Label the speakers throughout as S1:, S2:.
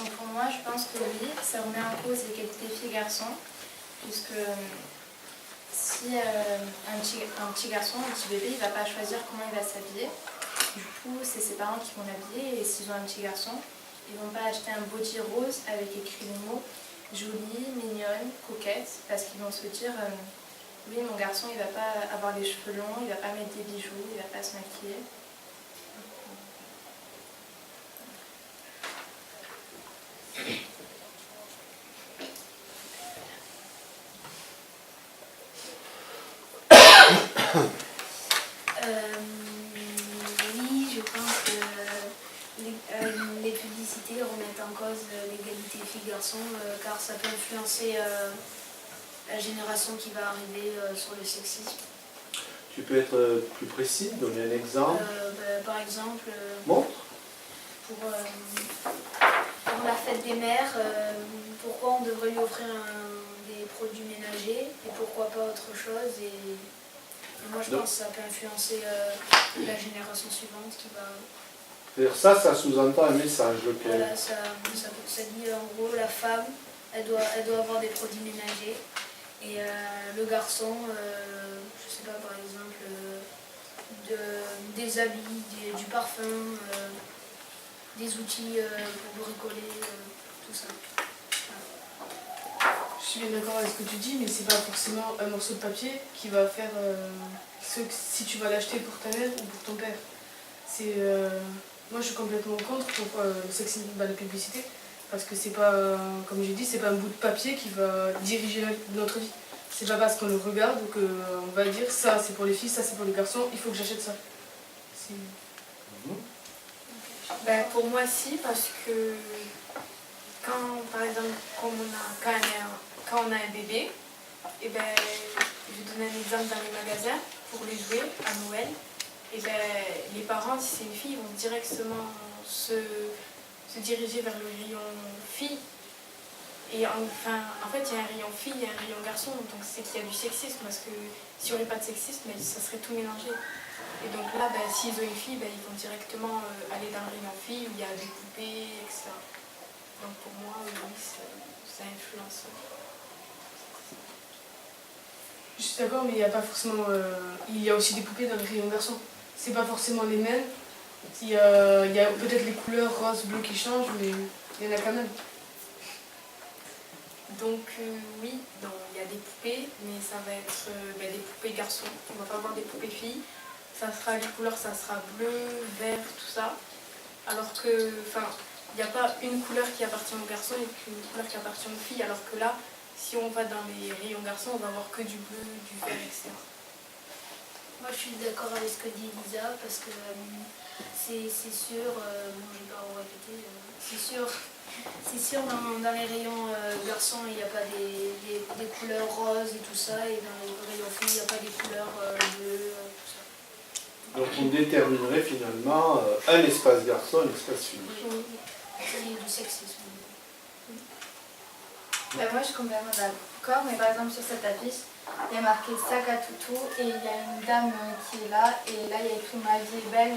S1: Donc pour moi, je pense que oui, ça remet en cause l'égalité filles-garçons, puisque si un petit garçon, un petit bébé, il ne va pas choisir comment il va s'habiller, du coup, c'est ses parents qui vont l'habiller, et s'ils ont un petit garçon, ils ne vont pas acheter un body rose avec écrit les mots jolie, mignonne, coquette, parce qu'ils vont se dire oui, mon garçon, il ne va pas avoir les cheveux longs, il ne va pas mettre des bijoux, il ne va pas se maquiller.
S2: Oui, je pense que les publicités remettent en cause l'égalité filles-garçons car ça peut influencer la génération qui va arriver sur le sexisme.
S3: Tu peux être plus précis, donner un exemple.
S2: Par exemple,
S3: Montre.
S2: pour la fête des mères, pourquoi on devrait lui offrir des produits ménagers et pourquoi pas autre chose et moi je pense que ça peut influencer la génération suivante qui va...
S3: Ça sous-entend un message, lequel?
S2: Voilà, ça dit en gros la femme, elle doit avoir des produits ménagers et le garçon, je sais pas par exemple, des habits, du parfum, des outils pour bricoler, tout ça.
S4: Je suis bien d'accord avec ce que tu dis, mais c'est pas forcément un morceau de papier qui va faire si tu vas l'acheter pour ta mère ou pour ton père. Moi je suis complètement contre pour le sexisme dans la publicité, parce que c'est pas, comme j'ai dit, c'est pas un bout de papier qui va diriger notre vie. C'est pas parce qu'on le regarde qu'on va dire ça c'est pour les filles, ça c'est pour les garçons, il faut que j'achète ça.
S1: Ben, pour moi, si, parce que quand, par exemple, quand on a un bébé, et ben, je vais donner un exemple dans les magasins, pour les jouets à Noël, et ben, les parents, si c'est une fille, vont directement se diriger vers le rayon fille. Et en fait, il y a un rayon fille et un rayon garçon, donc c'est qu'il y a du sexisme, parce que si on n'avait pas de sexisme, ben, ça serait tout mélangé. Et donc là, ben, s'ils ont une fille, ben, ils vont directement aller dans le rayon fille où il y a des poupées, etc. Donc pour moi, oui, ça influence.
S4: Je suis d'accord, mais il y a pas forcément. Il y a aussi des poupées dans le rayon garçon. C'est pas forcément les mêmes. Il y a peut-être les couleurs rose, bleu qui changent, mais il y en a quand même.
S1: Donc oui, il y a des poupées, mais ça va être des poupées garçons. On va pas avoir des poupées filles. Les couleurs, ça sera bleu, vert, tout ça. Alors que, il n'y a pas une couleur qui appartient aux garçons et une couleur qui appartient aux filles. Alors que là, si on va dans les rayons garçons, on va avoir que du bleu, du vert, etc.
S2: Moi je suis d'accord avec ce que dit Elisa parce que c'est sûr, bon je vais pas répéter, c'est sûr dans les rayons garçons il n'y a pas des couleurs roses et tout ça et dans les rayons filles il n'y a pas des couleurs bleues, tout ça.
S3: Donc on déterminerait finalement un espace garçon, un espace fille.
S2: Oui, c'est du sexisme.
S5: Ben moi je suis complètement d'accord, mais par exemple sur cette affiche, il y a marqué sac à toutou et il y a une dame qui est là et là il y a écrit ma vie est belle,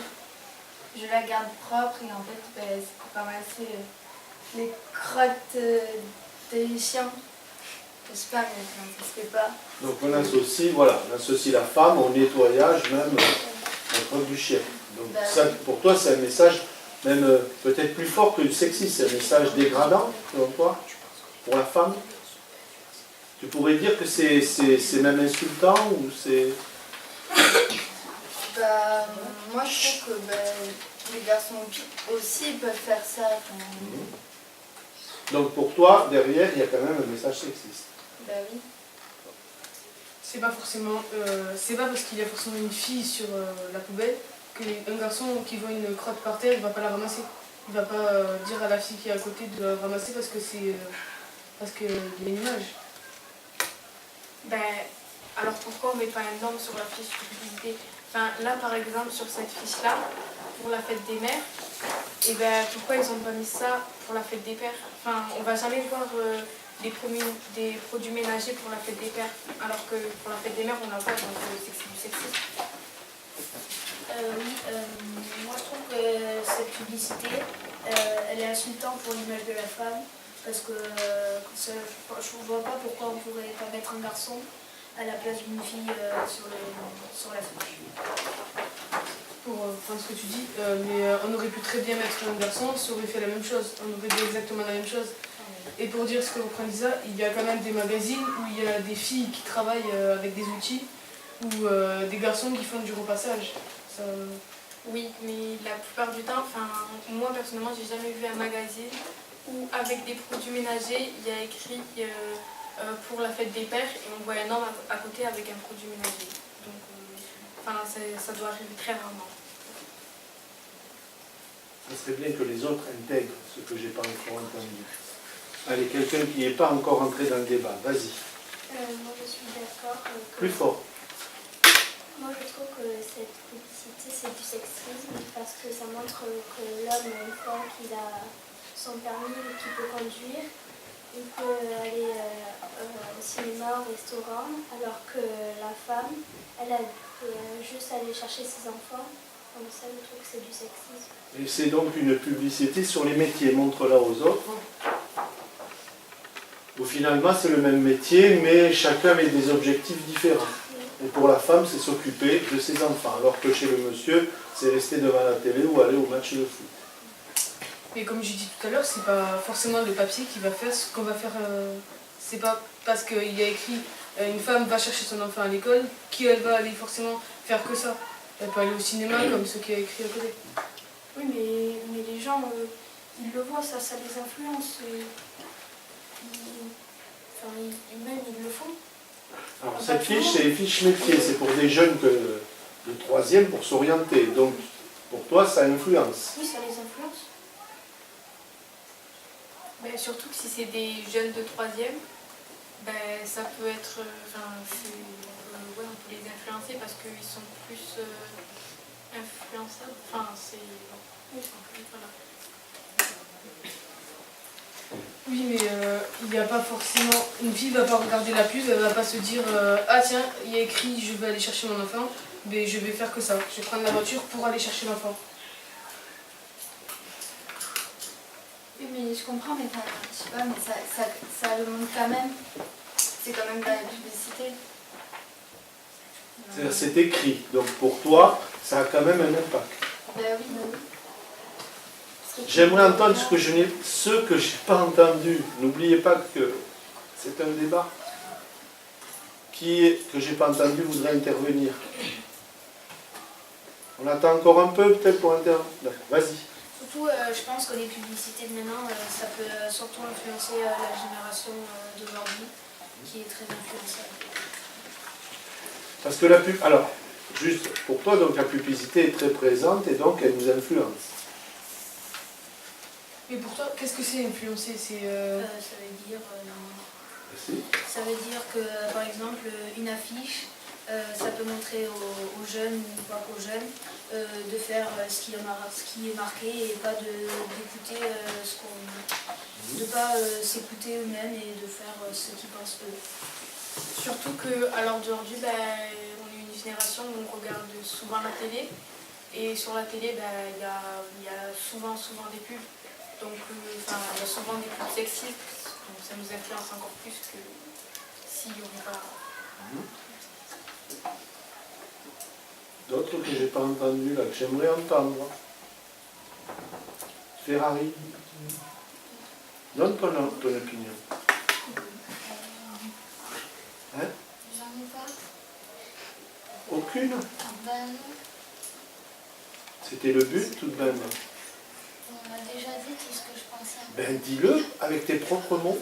S5: je la garde propre et en fait ben, c'est pour ramasser les crottes des chiens. J'espère que ça se fait pas.
S3: Donc on associe la femme au nettoyage même la crotte du chien. Donc ça, pour toi c'est un message même peut-être plus fort que le sexisme, c'est un message dégradant selon toi pour la femme. Tu pourrais dire que c'est même insultant ou c'est...
S5: Bah, moi je trouve que les garçons aussi peuvent faire ça.
S3: Donc pour toi, derrière, il y a quand même un message sexiste.
S5: Bah oui.
S4: C'est pas parce qu'il y a forcément une fille sur la poubelle qu'un garçon qui voit une crotte par terre, il va pas la ramasser. Il va pas dire à la fille qui est à côté de la ramasser parce qu'il y a une image.
S1: Ben, alors pourquoi on met pas un nom sur la fiche de publicité? Là par exemple sur cette fiche-là, pour la fête des mères, et ben pourquoi ils ont pas mis ça pour la fête des pères? On va jamais voir des produits ménagers pour la fête des pères, alors que pour la fête des mères on a pas, donc c'est du sexisme.
S2: Oui, moi je trouve que cette publicité, elle est insultante pour l'image de la femme, parce que je ne vois pas pourquoi on pourrait pas mettre un garçon à la place d'une fille sur l'affiche.
S4: Pour prendre ce que tu dis, mais on aurait pu très bien mettre un garçon, ça aurait fait la même chose, on aurait dit exactement la même chose. Et pour dire ce que reprend Lisa, il y a quand même des magazines où il y a des filles qui travaillent avec des outils, ou des garçons qui font du repassage. Ça...
S1: Oui, mais la plupart du temps, moi personnellement, j'ai jamais vu un magazine où avec des produits ménagers, il y a écrit pour la fête des pères et on voit un homme à côté avec un produit ménager. Donc, ça doit arriver très rarement.
S3: Ça serait bien que les autres intègrent ce que j'ai pas encore entendu. Allez, quelqu'un qui n'est pas encore entré dans le débat, vas-y.
S6: Moi je suis d'accord.
S3: Plus fort.
S6: Moi je trouve que cette publicité c'est du sexisme parce que ça montre que l'homme, une fois qu'il a son permis et qu'il peut conduire, il peut aller au cinéma, au restaurant, alors que la femme, elle peut juste aller chercher ses enfants. Donc ça je trouve que c'est du sexisme.
S3: Et c'est donc une publicité sur les métiers, montre-la aux autres. Où finalement c'est le même métier, mais chacun met des objectifs différents. Et pour la femme, c'est s'occuper de ses enfants, alors que chez le monsieur, c'est rester devant la télé ou aller au match de foot.
S4: Mais comme j'ai dit tout à l'heure, c'est pas forcément le papier qui va faire ce qu'on va faire. C'est pas parce qu'il y a écrit une femme va chercher son enfant à l'école qu'elle va aller forcément faire que ça. Elle peut aller au cinéma comme ce qui est écrit à côté.
S2: Oui, mais les gens, ils le voient, ça les influence. Même ils le font.
S3: Alors cette fiche, c'est les fiches métiers, c'est pour des jeunes de 3e pour s'orienter. Donc pour toi, ça influence.
S2: Oui, ça les influence.
S1: Ben, surtout que si c'est des jeunes de 3e, ben, ça peut être. On peut les influencer parce qu'ils sont plus influençables. Voilà.
S4: Oui, mais il n'y a pas forcément. Une fille ne va pas regarder la pub, elle ne va pas se dire ah tiens, il y a écrit je vais aller chercher mon enfant, mais je vais faire que ça. Je vais prendre la voiture pour aller chercher l'enfant.
S5: Oui, mais je comprends, mais je sais pas, mais ça le montre quand même. C'est quand même de la publicité.
S3: C'est-à-dire, c'est écrit. Donc pour toi, ça a quand même un impact.
S5: Ben oui.
S3: J'aimerais entendre ce que je n'ai pas entendu. N'oubliez pas que c'est un débat. Que j'ai pas entendu voudrait intervenir. On attend encore un peu peut-être pour intervenir. Vas-y.
S2: Surtout, je pense que les publicités de maintenant, ça peut surtout influencer la génération d'aujourd'hui, qui est très influençable.
S3: Parce que la pub. Alors, juste pour toi, donc la publicité est très présente et donc elle nous influence.
S4: Mais pour toi, qu'est-ce que c'est influencer?
S2: Ça veut dire... Ça veut dire que, par exemple, une affiche, ça peut montrer aux jeunes ou pas aux jeunes de faire ce qui est marqué et pas d'écouter de pas s'écouter eux-mêmes et de faire ce qu'ils pensent eux.
S1: Surtout qu'à l'heure d'aujourd'hui, on est une génération où on regarde souvent la télé. Et sur la télé, il y a souvent des pubs. Donc, il y a souvent des pubs sexistes. Donc ça nous influence encore plus que s'il n'y aurait pas...
S3: D'autres que j'ai pas entendu là, que j'aimerais entendre. Ferrari. Donne ton opinion. Hein?
S6: J'en ai pas.
S3: Aucune?
S6: Ben non.
S3: C'était le but tout de même.
S6: On m'a déjà dit tout ce que je pensais.
S3: Ben dis-le avec tes propres mots.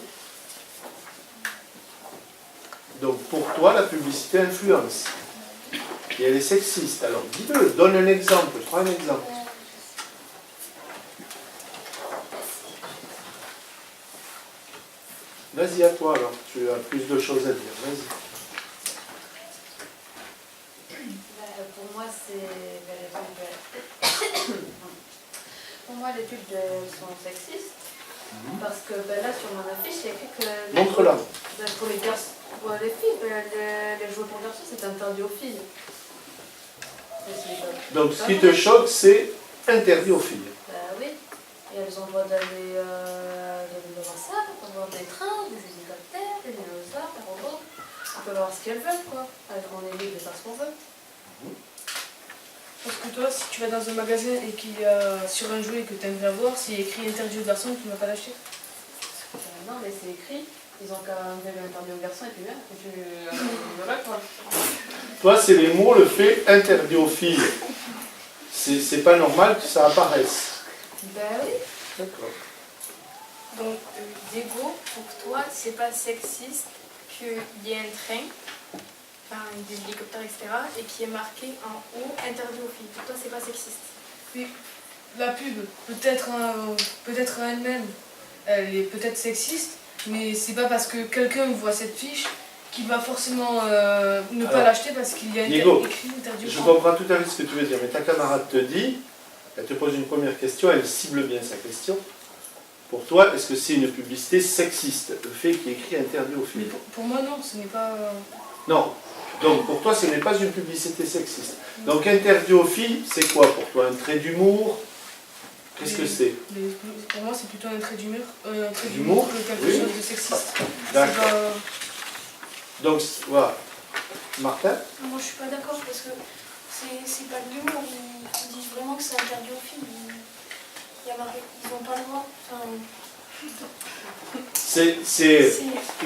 S3: Donc pour toi, la publicité influence. Et elle est sexiste. Alors dis-le, donne un exemple, prends un exemple. Vas-y à toi alors, tu as plus de choses à dire, vas-y.
S7: Pour moi, pour moi, les pubs sont sexistes. Parce que là, sur mon affiche, il y a écrit que...
S3: Montre-la.
S7: Pour les garçons, pour les filles, les jouets pour garçons, c'est interdit aux filles.
S3: Donc ce qui te choque, c'est interdit aux filles.
S7: Oui. Et elles ont le droit d'aller dans la salle, on peut voir des trains, des hélicoptères, des dinosaures, des robots. On peut voir ce qu'elles veulent, quoi. On est libre de faire ce qu'on veut.
S4: Parce que toi, si tu vas dans un magasin et qu'il y a sur un jouet que tu aimerais avoir, s'il y a écrit interdit aux garçons, tu ne vas pas l'acheter.
S7: Non, mais c'est écrit. Ils ont qu'à enlever l'interdit aux garçons et puis bien. Et puis voilà, quoi.
S3: Toi, c'est les mots, le fait interdit aux filles. C'est pas normal que ça apparaisse.
S7: Ben oui.
S3: D'accord.
S1: Donc, Diego, pour toi, c'est pas sexiste qu'il y ait un train, enfin des hélicoptères, etc., et qui est marqué en haut interdit aux filles. Pour toi, c'est pas sexiste.
S4: Oui, la pub, peut-être en elle-même, elle est peut-être sexiste, mais c'est pas parce que quelqu'un voit cette fiche qu'il va forcément ne pas l'acheter parce qu'il y a
S3: Diego,
S4: écrit interdit aux
S3: je
S4: filles.
S3: comprends tout à fait ce que tu veux dire, mais ta camarade te dit, elle te pose une première question, elle cible bien sa question. Pour toi, est-ce que c'est une publicité sexiste, le fait qu'il y ait écrit interdit aux
S4: Mais
S3: filles?
S4: pour moi, non, ce n'est pas...
S3: Non. Donc pour toi, ce n'est pas une publicité sexiste. Donc interdit aux filles, c'est quoi pour toi? Un trait d'humour? Qu'est-ce que c'est?
S4: Pour moi, c'est plutôt un trait d'humour
S3: D'humour,
S4: que quelque
S3: oui.
S4: chose de sexiste.
S3: D'accord.
S4: C'est pas-
S3: Donc voilà. Martin?
S2: Moi je suis pas d'accord parce que c'est pas de l'humour, ils disent vraiment que c'est interdit aux filles. Il y a marqué, ils n'ont pas le droit. Enfin,
S3: C'est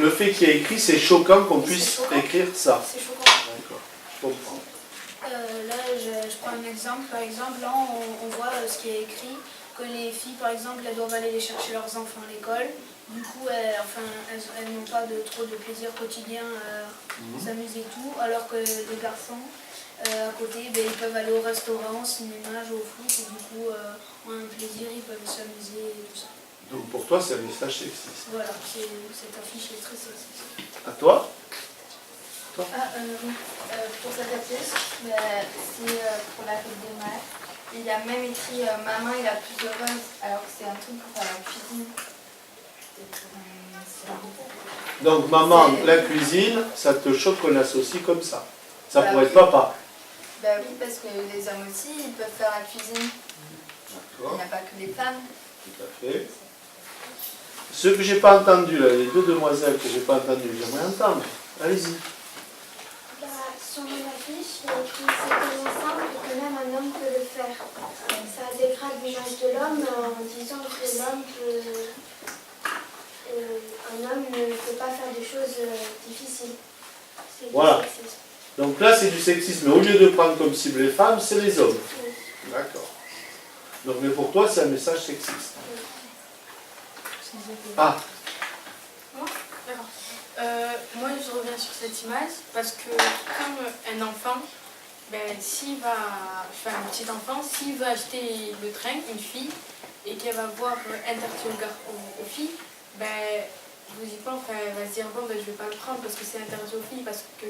S3: le fait qu'il y ait écrit, c'est choquant qu'on puisse
S2: choquant.
S3: écrire ça.
S2: c'est choquant.
S3: D'accord. Je comprends.
S2: Là, je prends un exemple. Par exemple, là, on voit ce qui est écrit, que les filles, par exemple, elles doivent aller les chercher leurs enfants à l'école. Du coup, elles n'ont pas trop de plaisir quotidien à s'amuser et tout, alors que les garçons, à côté, ben, ils peuvent aller au restaurant, au cinéma, jouer au foot, et du coup, ont un plaisir, ils peuvent s'amuser et tout ça.
S3: Donc pour toi, c'est un message sexiste.
S2: Voilà, cette affiche est très sexiste.
S3: À toi?
S5: Pour cette affiche, c'est pour la fête des mères. Il y a même écrit maman, il a plus de rose, alors que c'est un truc pour faire la cuisine.
S3: Donc maman, la cuisine, ça te choque qu'on associe comme ça. Ça
S5: Bah
S3: pourrait
S5: oui.
S3: être papa.
S5: Bah oui, parce que les hommes aussi, ils peuvent faire la cuisine. Il
S3: D'accord,
S5: n'y a pas que les femmes.
S3: tout à fait. Ceux que j'ai pas entendu, là, les deux demoiselles que j'ai pas entendu, j'aimerais entendre. Allez-y.
S6: Bah, sur mon affiche, il y a écrit c'est tellement simple que même un homme peut le faire. Ça dégrade l'image de l'homme en disant que l'homme peut. Un homme ne peut pas faire des choses difficiles. C'est du
S3: Voilà.
S6: sexisme.
S3: Donc là, c'est du sexisme. Mais au lieu de prendre comme cible les femmes, c'est les hommes.
S6: Oui.
S3: D'accord. Donc, mais pour toi, c'est un message sexiste. Ah,
S1: D'accord. Moi, je reviens sur cette image parce que comme un enfant, ben, un petit enfant, s'il veut acheter le train, une fille, et qu'elle va voir interdit aux filles, ben, logiquement, elle va se dire bon, ben, je vais pas le prendre parce que c'est interdit aux filles, parce que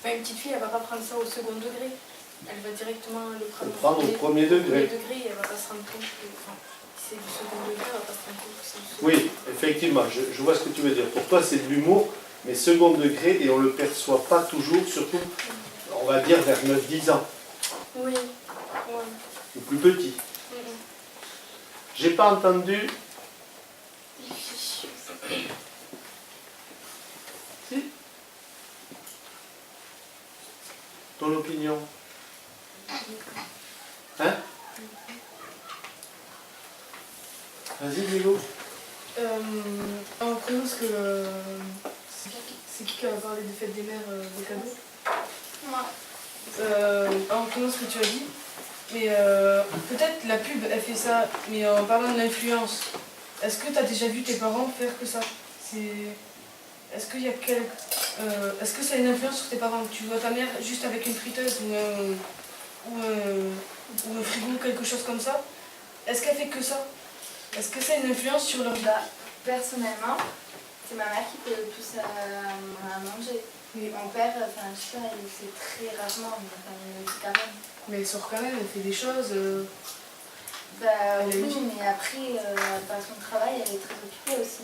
S1: une petite fille, elle va pas prendre ça au second degré. Elle va directement le prendre
S3: au premier degré.
S1: et elle va pas se rendre compte que si c'est du second degré, elle va pas se rendre compte que c'est du second
S3: Oui, effectivement, je vois ce que tu veux dire. Pour toi, c'est de l'humour, mais second degré, et on ne le perçoit pas toujours, surtout, on va dire, vers 9-10 ans,
S1: Oui. Ouais.
S3: ou plus petit. J'ai pas entendu. Si. Ton opinion? Hein? Vas-y, Diego.
S4: En prénom, ce que c'est qui va parler des fêtes des mères, des cadeaux?
S2: Moi.
S4: En prénom, ce que tu as dit, mais peut-être la pub, elle fait ça, mais en parlant de l'influence, est-ce que tu as déjà vu tes parents faire que ça? Est-ce qu'il y a est-ce que ça a une influence sur tes parents? Tu vois ta mère juste avec une friteuse ou un frigo, quelque chose comme ça? Est-ce qu'elle fait que ça? Est-ce que ça a une influence sur leur vie?
S5: Personnellement, c'est ma mère qui fait le plus à manger.
S4: Mais,
S5: Mon père, je sais pas, il fait très rarement, mais il le fait quand même.
S4: mais elle sort quand même, elle fait des choses.
S5: Oui, mais après, par son travail, elle est très occupée aussi.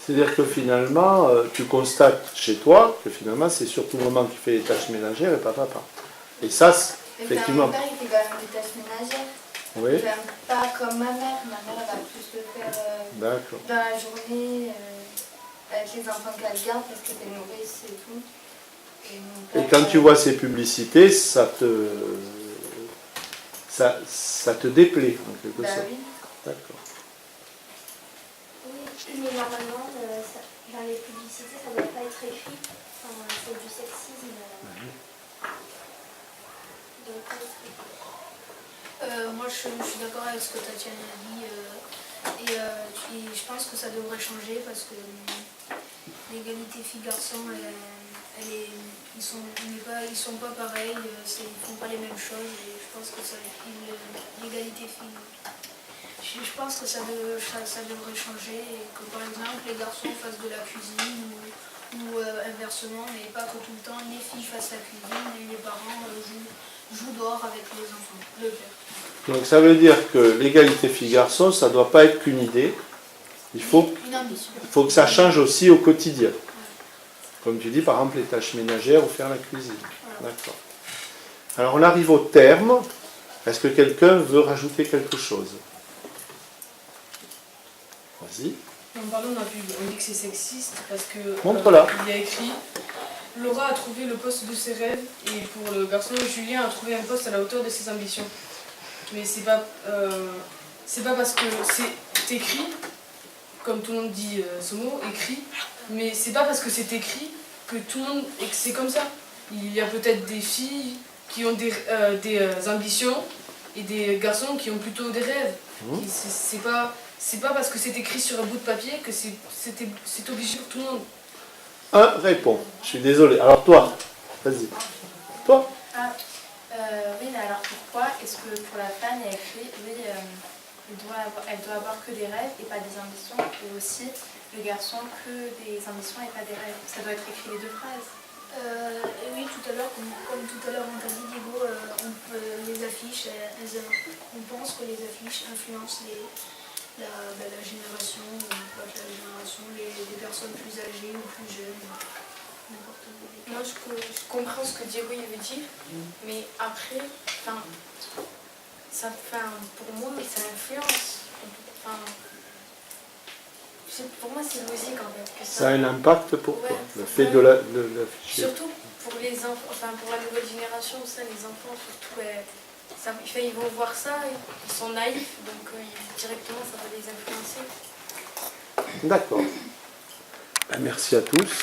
S3: C'est-à-dire que finalement, tu constates chez toi que finalement, c'est surtout maman qui fait les tâches ménagères et pas papa. Et ça,
S5: Mais
S3: effectivement.
S5: mon père, il fait quand même des tâches ménagères.
S3: Oui,
S5: J'aime pas comme ma mère. Ma mère, elle va plus le faire
S3: d'accord.
S5: dans la journée, avec les enfants qu'elle garde, parce que t'es nourrice et tout. Et mon
S3: Et
S5: père,
S3: quand tu vois ces publicités, ça te déplaît en quelque
S5: bah
S3: sorte.
S5: oui.
S3: D'accord.
S6: Oui, mais normalement, dans les publicités, ça ne doit pas être écrit. Enfin, c'est du sexisme. Ça doit pas être écrit.
S2: Moi, je suis d'accord avec ce que Tatiana a dit. Et je pense que ça devrait changer parce que l'égalité filles-garçons, ils sont pas pareils, ils font pas les mêmes choses. Et je pense que l'égalité filles. Je pense que ça devrait changer et que par exemple les garçons fassent de la cuisine ou inversement, mais pas que tout le temps les filles fassent la cuisine et les parents jouent dehors avec les enfants, le père.
S3: Donc ça veut dire que l'égalité filles-garçons, ça ne doit pas être qu'une idée. Il faut que ça change aussi au quotidien. Comme tu dis, par exemple, les tâches ménagères ou faire la cuisine. D'accord. Alors on arrive au terme. Est-ce que quelqu'un veut rajouter quelque chose? Vas-y.
S4: En parlant d'un pub, on dit que c'est sexiste parce que
S3: Montre-la.
S4: il y a écrit Laura a trouvé le poste de ses rêves et pour le garçon Julien a trouvé un poste à la hauteur de ses ambitions. Mais c'est pas parce que c'est écrit, comme tout le monde dit ce mot, écrit, mais c'est pas parce que c'est écrit que tout le monde et que c'est comme ça. Il y a peut-être des filles qui ont des ambitions et des garçons qui ont plutôt des rêves. C'est pas parce que c'est écrit sur un bout de papier que c'est obligé pour tout le monde.
S3: Un répond. Je suis désolé. Alors toi, vas-y. Toi?
S8: Oui, mais alors pourquoi est-ce que pour la femme, il y a écrit, oui, elle doit avoir que des rêves et pas des ambitions, et aussi le garçon que des ambitions et pas des rêves? Ça doit être écrit les deux phrases.
S2: Oui, tout à l'heure, comme tout à l'heure on t'a dit, Diego, les affiches, on pense que les affiches influencent la génération, les personnes plus âgées ou plus jeunes.
S1: Moi, je comprends ce que Diego il veut dire, mais après, pour moi, ça influence. Pour moi, c'est logique en fait. Que
S3: Ça a un impact pour toi, le fait de l'afficher.
S1: Surtout pour les enfants, pour la nouvelle génération, ça, les enfants, surtout, ils vont voir ça, ils sont naïfs, donc directement, ça va les influencer.
S3: D'accord. Merci à tous.